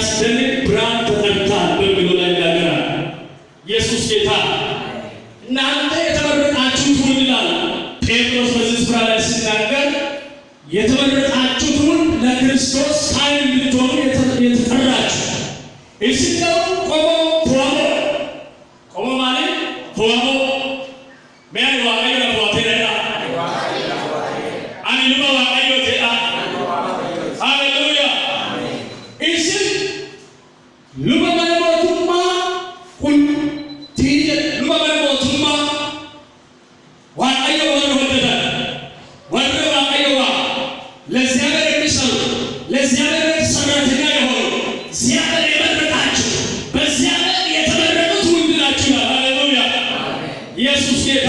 በሚያስደንቅ ብርሃን ተጠርተሃል በሚለው ላይ ይናገራል። ኢየሱስ ጌታ። እናንተ የተመረጣችሁ ትውልድ ይላል ጴጥሮስ በዚህ ስፍራ ላይ ሲናገር፣ የተመረጣችሁ ትውልድ ለክርስቶስ ካህን እንድትሆኑ የተጠራችሁ። እዚህ ነው ቆሞ ፎሞ ቆሞ ማለት ፎሞ ሜን ዋቀዮ ለፎቴዳ አኒ ልባ ዋቀዮ ቴዳ ሃሌሉያ እዚህ ልባ መለሞቱማ ኩን ቲጀ ልባ መለሞቱማ ዋቀዮ ወር ወደደ ወር ዋቀዮ ዋ ለዚያ ነገር የሚሰሩ ለዚያ ነገር ሰራተኛ የሆኑ እግዚአብሔር የመረጣችሁ በዚያ ነገር የተመረጡ ትውልድ ናችሁ። ሃሌሉያ ኢየሱስ ጌታ።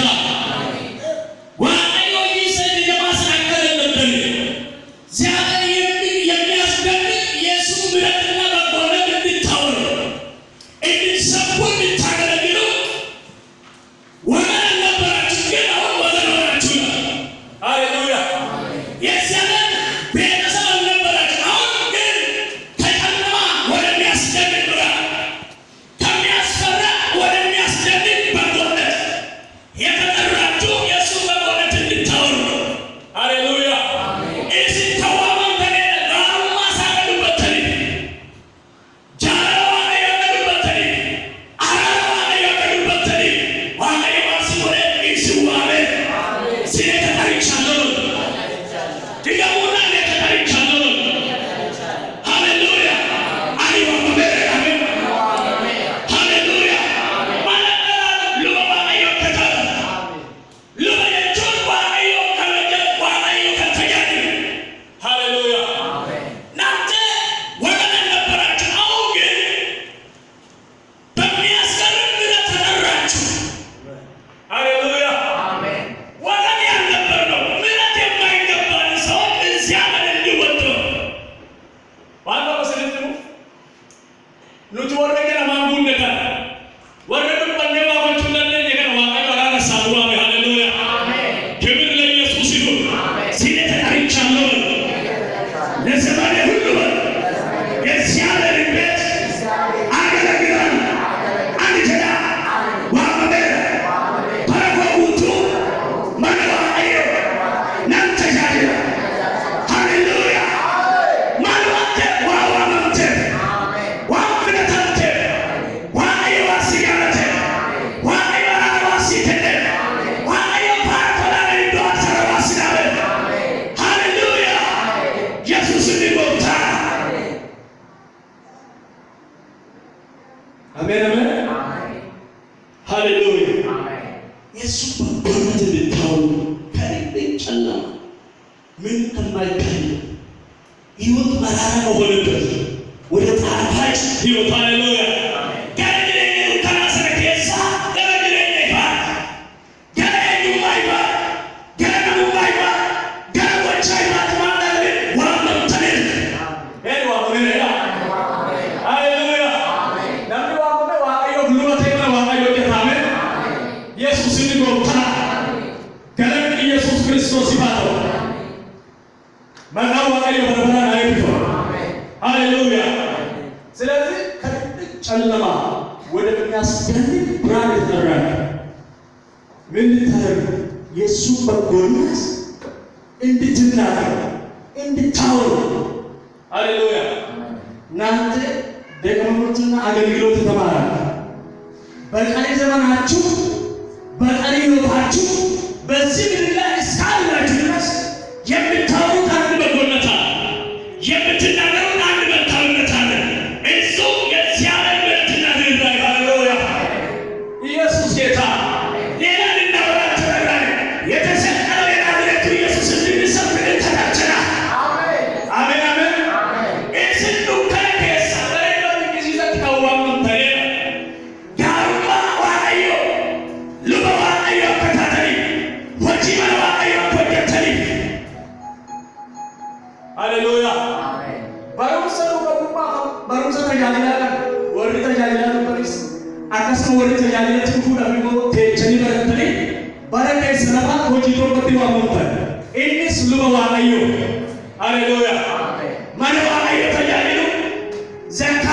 ዋቀዮ ይሰድ የማስናከለ ነበር እግዚአብሔር የሚያስደንቅ ኢየሱስ ምሕረትና በጎነት እንድታወሩ እንድትሰብኩ እንድታገለግሉ ወገን ነበራችሁ፣ ግን አሁን ወገን ሆናችሁ። ሃሌሉያ የእግዚአብሔር ቤተሰብ አልነበራችሁ፣ አሁን ግን ከጨለማ ወደሚያስደንቅ ብርሃን ከሚያስፈራ ወደሚያስደንቅ በጎነት የተጠራችሁ የእሱ በጎነት እንድታወሩ። ሃሌሉያ እዚህ ተዋማን ተኔ ራሩማ ሳገዱበት ተኔ ጃለዋ ያገዱበት ተኔ አራዋ ያገዱበት ተኔ ዋቀዮ ማሲሞኔ ኢስዋቤ ሲኔ ተጠሪቻለሁ ድገሙና እኔ ተጠሪቻለሁ። ሃሌሉያ አኒ ዋመቤረ አሜን ሃሌሉያ ሉባ ዋቀዮ ከታለ ሉባ የቹን ዋቀዮ ከበጀ ዋቀዮ ከተያኒ ሃሌሉያ እናንተ ወገን ነበራችሁ፣ አሁን ግን በሚያስገርም ምሕረት ተጠራችሁ። ሃሌሉያ ወገን ያልነበርነው ምሕረት የማይገባን ሰዎች እግዚአብሔር እንዲወጡ ዋና መሰለቱ ኑቲ ወረገ ለማንጉን ነገር ወረዱ በኔማ ወንቹለነ ነገር ዋቀዮ አራሳ ዱዋ ሃሌሉያ ክብር ለኢየሱስ ይሁን። ሲኔ ተጠሪቻለሁ ለዘመኔ ሁሉ የእግዚአብሔር ቤት አገለግላለሁ። አንድ ጀዳ ዋመቤረ በረኮጉቱ ማንዋቀዮ ናንተ ጃጅራ ሃሌሉያ ማንዋቴ ዋዋመምቴ ዋፍነታንቴ ዋቀዮ ዋሲጋነቴ ዋቀዮ አራዋሲቴ ዋቀዮ ፓራቶላነ እንዶ አሰረዋሲናበ ሃሌሉያ ኢየሱስ እንዲሞታ አሜን አሜን ሃሌሉያ የሱ በጎነት እንድታወሩ ከልቤ ጨለማ ምን ከማይታይ ሕይወት መራራ ከሆነበት ወደ ጣፋጭ ሕይወት ሃሌሉያ ገረጅሬኝ ከናሰረ ኬሳ ገረጅሬኝ ይባል ገረኙማ ይባል ገረነሙማ ይባል ገረጎቻ ይባል ማዳለ ዋመምተኔ ኤል ዋመሜሬዳ ሃሌሉያ namni waamame waaqayyo guluma ta'e waaqayyo jedhame ኢየሱስ እንዲሞታ ገለጥ ኢየሱስ ክርስቶስ ይባላል። መናው waaqayዮ በረበራ አይብቶ ሃሌሉያ። ስለዚህ ከጥልቅ ጨለማ ወደሚያስደንቅ ብርሃን የተጠራን ምን ልታደርጉ? የእሱ በጎነት እንድትናገሩ እንድታወሩ። ሃሌሉያ። እናንተ ደቀ መዛሙርትና አገልግሎት ተማራችሁ። በቀሪ ዘመናችሁ በቀሪ ሕይወታችሁ በዚህ ምድር ላይ እስካላችሁ ድረስ የምታወሩት አንድ በጎነት አለ፣ የምትናገሩት አንድ መልካምነት አለ። እሱም የእግዚአብሔር ምሕረትና ርኅራኄ። ሃሌሉያ ኢየሱስ ጌታ። ሌላ ልናወራ ተጠራን። የተሰቀለው የናዝሬቱ ኢየሱስ እንድንሰብክ ተጠርተናል። አሜን አሜን እዚህ ዱከነ ኬሳ በሬዶ ጊዜት ከዋመምተኔ ጋሩማ ዋቀዮ ሉባ ዋቀዮ ከታተኒ ወጂ መለ ዋቀዮ ኮጀተኒ ሃሌሉያ ባሩሰ ዱከቡማ ባሩሰ ተጃጅላላ ወሪ ተጃጅላላ ፖሊስ akkasuma warri tajaajilatti fuudhaaf immoo teechanii baratanii bara keessa lafa hojii tokkotti waamamtan. Innis luba Waaqayyoo. Haleluuyaa. Mana Waaqayyoo tajaajilu zakkaa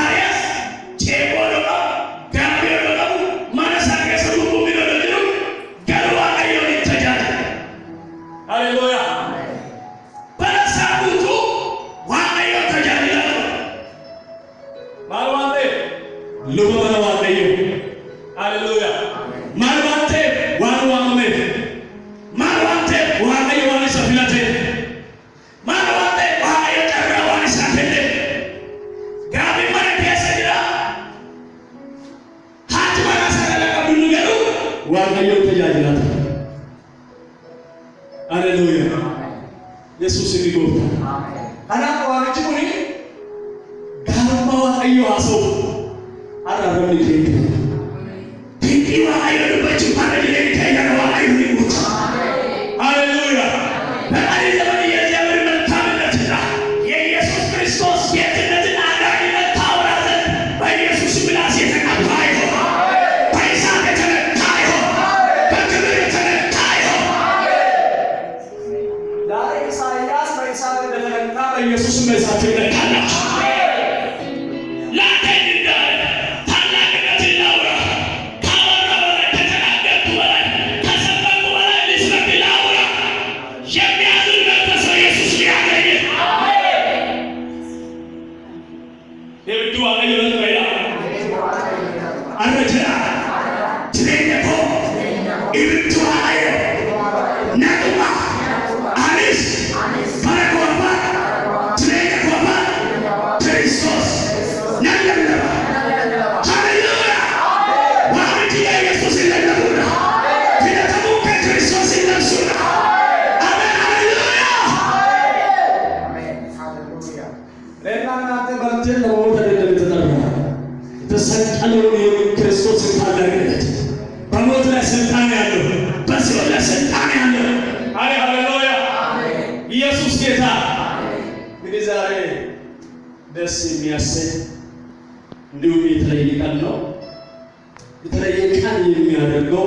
waaqayyo haasa'u har'a namni keenya dinqii waaqayyo dubbachuu har'a jireenya keenya waaqayyo ni guuta. Haleluuyaa. በቀሪ ዘመን የእግዚአብሔር መልካምነትና የኢየሱስ ክርስቶስ ጌትነትን አዳኝነት ታወራ ዘንድ በኢየሱስ ምላስ የተቀባ ይሁን። በእሳት የተነካ ይሁን። በክብር የተነካ ይሁን። ዛሬ ኢሳይያስ በእሳት እንደተነካ በኢየሱስ በእሳት ይነካላችሁ። ክርስቶስ ታላቅነት በሞት ላይ ስልጣን ያለው በሲኦል ላይ ስልጣን ያለው ሃሌሉያ ኢየሱስ ጌታ። እንግዲህ ዛሬ ደስ የሚያሰኝ እንዲሁም የተለየ ቀን ነው። የተለየ ቀን የሚያደርገው